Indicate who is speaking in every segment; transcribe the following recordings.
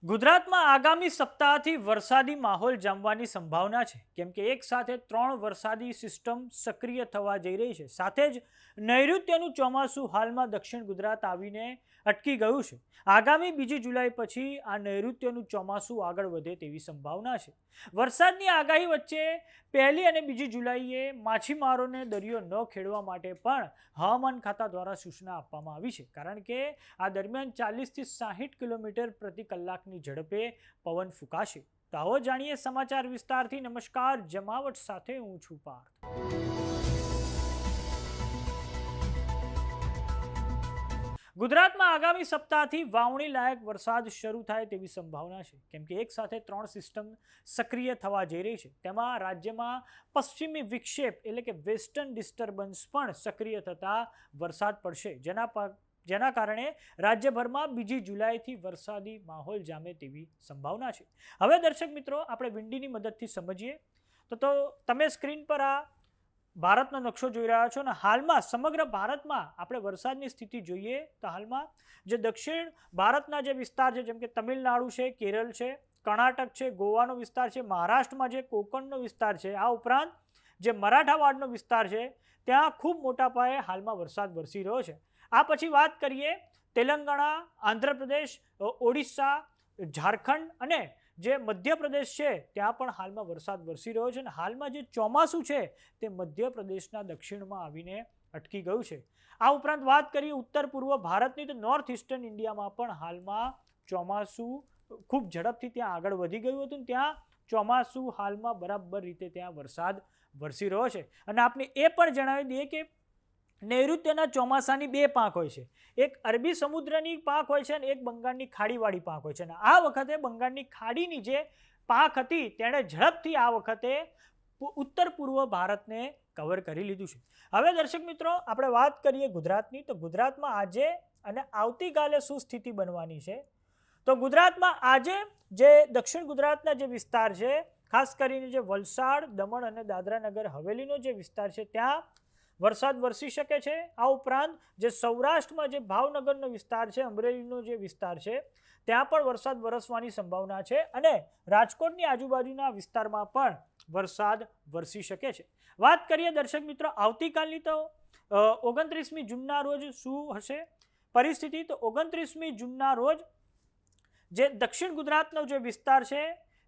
Speaker 1: ગુજરાતમાં આગામી સપ્તાહથી વરસાદી માહોલ જામવાની સંભાવના છે, કેમ કે એક સાથે 3 વરસાદી સિસ્ટમ સક્રિય થવા જઈ રહી છે. સાથે જ નૈઋત્યનું ચોમાસું હાલમાં દક્ષિણ ગુજરાત આવીને અટકી ગયું છે. આગામી 2 જુલાઈ પછી આ નૈઋત્યનું ચોમાસું આગળ વધે તેવી સંભાવના છે. વરસાદની આગાહી વચ્ચે 1 અને 2 જુલાઈએ માછીમારોને દરિયો ન ખેડવા માટે પણ હવામાન ખાતા દ્વારા સૂચના આપવામાં આવી છે, કારણ કે આ દરમિયાન 40 થી 60 કિલોમીટર પ્રતિ કલાકની ઝડપે પવન ફૂંકાશે. તો આવો જાણીએ સમાચાર વિસ્તારથી. નમસ્કાર, જમાવટ સાથે હું છું પાર્થ. ગુજરાતમાં આગામી સપ્તાહથી વાવણી લાયક વરસાદ શરૂ થાય તેવી સંભાવના છે, કેમ કે એક સાથે 3 સિસ્ટમ સક્રિય થવા જઈ રહી છે. તેમાં રાજ્યમાં પશ્ચિમી વિક્ષેપ એટલે કે વેસ્ટર્ન ડિસ્ટર્બન્સ પણ સક્રિય થતા વરસાદ પડશે, જેના કારણે રાજ્યભરમાં 2 જુલાઈથી વરસાદી માહોલ જામે તેવી સંભાવના છે. હવે દર્શક મિત્રો, આપણે વિંડીની મદદથી સમજીએ તો તમે સ્ક્રીન પર આ ભારતનો નકશો જોઈ રહ્યા છો, અને હાલમાં સમગ્ર ભારતમાં આપણે વરસાદની સ્થિતિ જોઈએ તો હાલમાં જે દક્ષિણ ભારતના જે વિસ્તાર છે, જેમ કે તમિલનાડુ છે, કેરળ છે, કર્ણાટક છે, ગોવાનો વિસ્તાર છે, મહારાષ્ટ્રમાં જે કોકણનો વિસ્તાર છે, આ ઉપરાંત જે મરાઠાવાડનો વિસ્તાર છે, ત્યાં ખૂબ મોટા પાયે હાલમાં વરસાદ વરસી રહ્યો છે. આ પછી વાત કરીએ તેલંગાણા, આંધ્રપ્રદેશ, ઓડિશા, ઝારખંડ અને જે મધ્યપ્રદેશ છે, ત્યાં પણ હાલમાં વરસાદ વરસી રહ્યો છે. અને હાલમાં જે ચોમાસું છે તે મધ્યપ્રદેશના દક્ષિણમાં આવીને અટકી ગયું છે. આ ઉપરાંત વાત કરીએ ઉત્તર પૂર્વ ભારતની, તો નોર્થ ઇસ્ટર્ન ઇન્ડિયામાં પણ હાલમાં ચોમાસું ખૂબ ઝડપથી ત્યાં આગળ વધી ગયું હતું. ત્યાં ચોમાસું હાલમાં બરાબર રીતે ત્યાં વરસાદ વરસી રહ્યો છે. અને આપણે એ પણ જણાવી દઈએ કે નૈઋત્યના ચોમાસાની 2 પાંખ હોય છે. એક અરબી સમુદ્રની પાંખ હોય છે અને એક બંગાળની ખાડીવાળી પાંખ હોય છે. અને આ વખતે બંગાળની ખાડીની જે પાંખ હતી તેણે ઝડપથી આ વખતે ઉત્તર પૂર્વ ભારતને કવર કરી લીધું છે. હવે દર્શક મિત્રો, આપણે વાત કરીએ ગુજરાતની, તો ગુજરાતમાં આજે અને આવતીકાલે શું સ્થિતિ બનવાની છે. તો ગુજરાતમાં આજે જે દક્ષિણ ગુજરાતના જે વિસ્તાર છે, ખાસ કરીને જે વલસાડ, દમણ અને દાદરા નગર હવેલીનો જે વિસ્તાર છે, ત્યાં વરસાદ વરસી શકે છે. આ ઉપરાંત જે સૌરાષ્ટ્રમાં જે ભાવનગરનો વિસ્તાર છે, અમરેલીનો જે વિસ્તાર છે, ત્યાં પણ વરસાદ વરસવાની સંભાવના છે. અને રાજકોટની આજુબાજુના વિસ્તારમાં પણ વરસાદ વરસી શકે છે. વાત કરીએ દર્શક મિત્રો આવતીકાલની, તો 29મી જૂનના રોજ શું હશે પરિસ્થિતિ. તો 29મી જૂનના રોજ જે દક્ષિણ ગુજરાતનો જે વિસ્તાર છે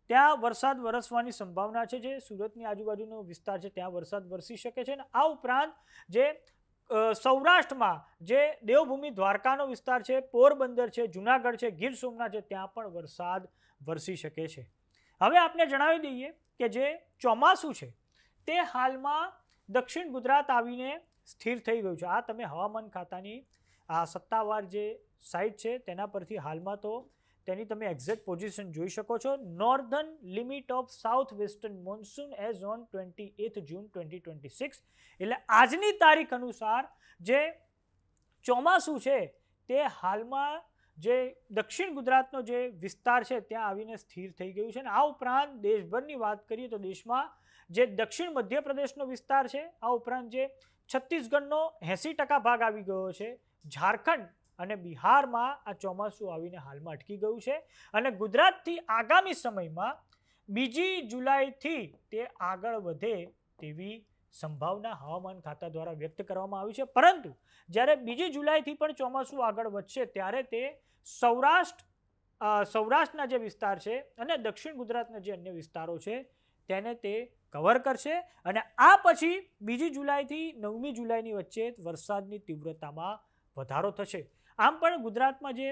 Speaker 1: ત્યાં વરસાદ વરસવાની સંભાવના છે. જે સુરતની આજુબાજુનો વિસ્તાર છે ત્યાં વરસાદ વરસી શકે છે. અને આ ઉપરાંત જે સૌરાષ્ટ્રમાં જે દેવભૂમિ દ્વારકાનો વિસ્તાર છે, પોરબંદર છે, જુનાગઢ છે, ગીર સોમનાથ છે, ત્યાં પણ વરસાદ વરસી શકે છે. હવે આપણે જણાવી દઈએ કે જે ચોમાસું છે તે હાલમાં દક્ષિણ ગુજરાત આવીને સ્થિર થઈ ગયું છે. આ તમે હવામાન ખાતાની આ સત્તાવાર જે સાઇટ છે તેના પરથી હાલમાં તો તેની તમે એક્ઝેક્ટ પોઝિશન જોઈ શકો છો. Northern limit of south western monsoon as on 28 જૂન 2026, એટલે આજની તારીખ અનુસાર જે ચોમાસું છે તે હાલમાં જે દક્ષિણ ગુજરાતનો જે વિસ્તાર છે ત્યાં આવીને સ્થિર થઈ ગયું છે. અને આ ઉપરાંત દેશભરની વાત કરીએ તો દેશમાં જે દક્ષિણ મધ્યપ્રદેશનો વિસ્તાર છે, આ ઉપરાંત જે છત્તીસગઢનો 80% ભાગ આવી ગયો છે, ઝારખંડ અને બિહારમાં આ ચોમાસું આવીને હાલમાં અટકી ગયું છે. અને ગુજરાતથી આગામી સમયમાં 2 જુલાઈથી તે આગળ વધે તેવી સંભાવના હવામાન ખાતા દ્વારા વ્યક્ત કરવામાં આવી છે. પરંતુ જ્યારે 2 જુલાઈથી પણ ચોમાસું આગળ વધશે ત્યારે તે સૌરાષ્ટ્રના જે વિસ્તાર છે અને દક્ષિણ ગુજરાતના જે અન્ય વિસ્તારો છે તેને તે કવર કરશે. અને આ પછી 2 જુલાઈથી 9મી જુલાઈની વચ્ચે વરસાદની તીવ્રતામાં વધારો થશે. આમ પણ ગુજરાતમાં જે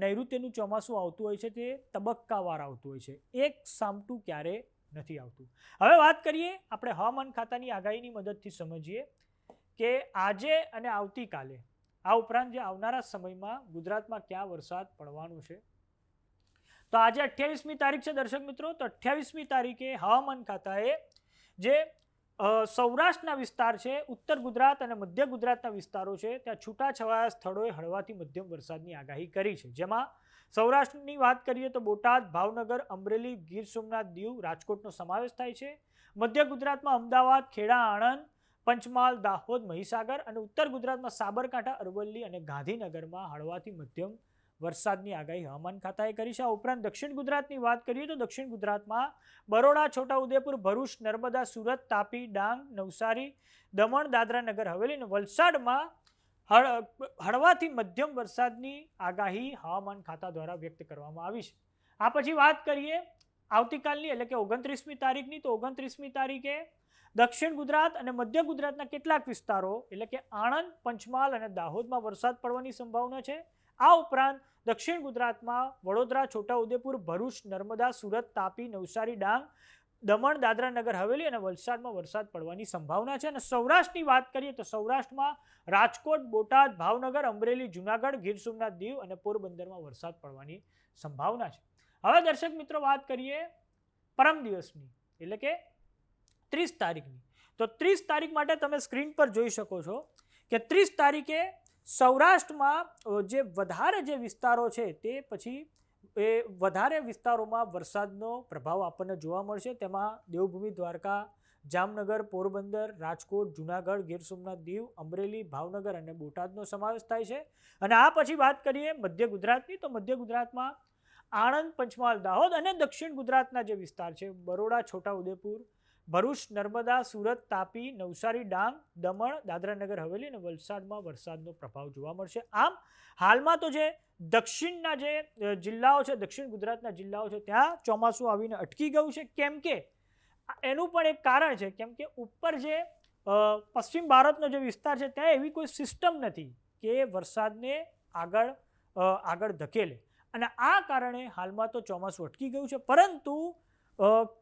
Speaker 1: નૈઋત્યનું ચોમાસું આવતું હોય છે તે તબક્કાવાર આવતું હોય છે, એક સામટું ક્યારે નથી આવતું. હવે વાત કરીએ આપણે હવામાન ખાતાની આગાહીની મદદથી સમજીએ કે આજે અને આવતીકાલે, આ ઉપરાંત જે આવનારા સમયમાં ગુજરાતમાં ક્યાં વરસાદ પડવાનો છે. તો આજે 28મી તારીખ છે દર્શક મિત્રો. તો 28મી તારીખે હવામાન ખાતાએ જે સૌરાષ્ટ્રના વિસ્તાર છે, ઉત્તર ગુજરાત અને મધ્ય ગુજરાતના વિસ્તારો છે, ત્યાં છૂટાછવાયા સ્થળોએ હળવાથી મધ્યમ વરસાદની આગાહી કરી છે. જેમાં સૌરાષ્ટ્રની વાત કરીએ તો બોટાદ, ભાવનગર, અમરેલી, ગીર સોમનાથ, દીવ, રાજકોટનો સમાવેશ થાય છે. મધ્ય ગુજરાતમાં અમદાવાદ, ખેડા, આણંદ, પંચમહાલ, દાહોદ, મહીસાગર અને ઉત્તર ગુજરાતમાં સાબરકાંઠા, અરવલ્લી અને ગાંધીનગરમાં હળવાથી મધ્યમ વરસાદની આગાહી હવામાન ખાતાએ કરી છે. આ ઉપરાંત દક્ષિણ ગુજરાતની વાત કરીએ તો દક્ષિણ ગુજરાતમાં બરોડા, છોટાઉદેપુર, ભરૂચ, નર્મદા, સુરત, તાપી, ડાંગ, નવસારી, દમણ, દાદરા નગર હવેલી અને વલસાડમાં હળવાથી મધ્યમ વરસાદની આગાહી હવામાન ખાતા દ્વારા વ્યક્ત કરવામાં આવી છે. આ પછી વાત કરીએ આવતીકાલની એટલે કે 29મી તારીખની. તો 29મી તારીખે દક્ષિણ ગુજરાત અને મધ્ય ગુજરાતના કેટલાક વિસ્તારો એટલે કે આણંદ, પંચમહાલ અને દાહોદમાં વરસાદ પડવાની સંભાવના છે. આ ઉપરાંત દક્ષિણ ગુજરાતમાં વડોદરા, છોટાઉદેપુર, ભરૂચ, નર્મદા, સુરત, તાપી, નવસારી, ડાંગ, દમણ, દાદરા નગર હવેલી અને વલસાડમાં વરસાદ પડવાની સંભાવના છે. અને સૌરાષ્ટ્રની વાત કરીએ તો સૌરાષ્ટ્રમાં રાજકોટ, બોટાદ, ભાવનગર, અમરેલી, જુનાગઢ, ગીર સોમનાથ, દીવ અને પોરબંદરમાં વરસાદ પડવાની સંભાવના છે. હવે દર્શક મિત્રો વાત કરીએ પરમ દિવસની એટલે કે 30 તારીખની. તો 30 તારીખ માટે તમે સ્ક્રીન પર જોઈ શકો છો કે 30 તારીખે સૌરાષ્ટ્રમાં જે વધારે જે વિસ્તારો છે તે પછી એ વધારે વિસ્તારોમાં વરસાદનો પ્રભાવ આપણને જોવા મળશે. તેમાં દેવભૂમિ દ્વારકા, જામનગર, પોરબંદર, રાજકોટ, જુનાગઢ, ગીર સોમનાથ, દીવ, અમરેલી, ભાવનગર અને બોટાદનો સમાવેશ થાય છે. અને આ પછી વાત કરીએ મધ્ય ગુજરાતની. તો મધ્ય ગુજરાતમાં આણંદ, પંચમહાલ, દાહોદ અને દક્ષિણ ગુજરાતના જે વિસ્તાર છે બરોડા, છોટાઉદેપુર, ભરૂચ, નર્મદા, સુરત, તાપી, નવસારી, ડાંગ, દમણ, દાદરા નગર હવેલી અને વલસાડમાં વરસાદનો પ્રભાવ જોવા મળશે. આમ હાલમાં તો જે દક્ષિણના જે જિલ્લાઓ છે, દક્ષિણ ગુજરાતના જિલ્લાઓ છે ત્યાં ચોમાસું આવીને અટકી ગયું છે. કેમ કે એનું પણ એક કારણ છે, કેમ કે ઉપર જે પશ્ચિમ ભારતનો જે વિસ્તાર છે ત્યાં એવી કોઈ સિસ્ટમ નથી કે વરસાદને આગળ ધકેલે અને આ કારણે હાલમાં તો ચોમાસું અટકી ગયું છે. પરંતુ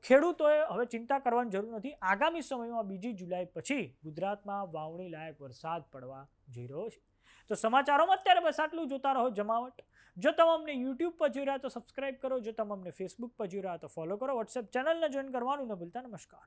Speaker 1: ખેડૂતોએ હવે ચિંતા કરવાની જરૂર નથી. આગામી સમયમાં 2 જુલાઈ પછી ગુજરાતમાં વાવણી લાયક વરસાદ પડવા જઈ રહ્યો છે. તો સમાચારોમાં અત્યારે બસ આટલું. જોતા રહો જમાવટ. જો તમે અમને યુટ્યુબ પર જોઈ રહ્યા તો સબસ્ક્રાઇબ કરો. જો તમે અમને ફેસબુક પર જોઈ રહ્યા તો ફોલો કરો. વોટ્સએપ ચેનલને જોઈન કરવાનું ન ભૂલતા. નમસ્કાર.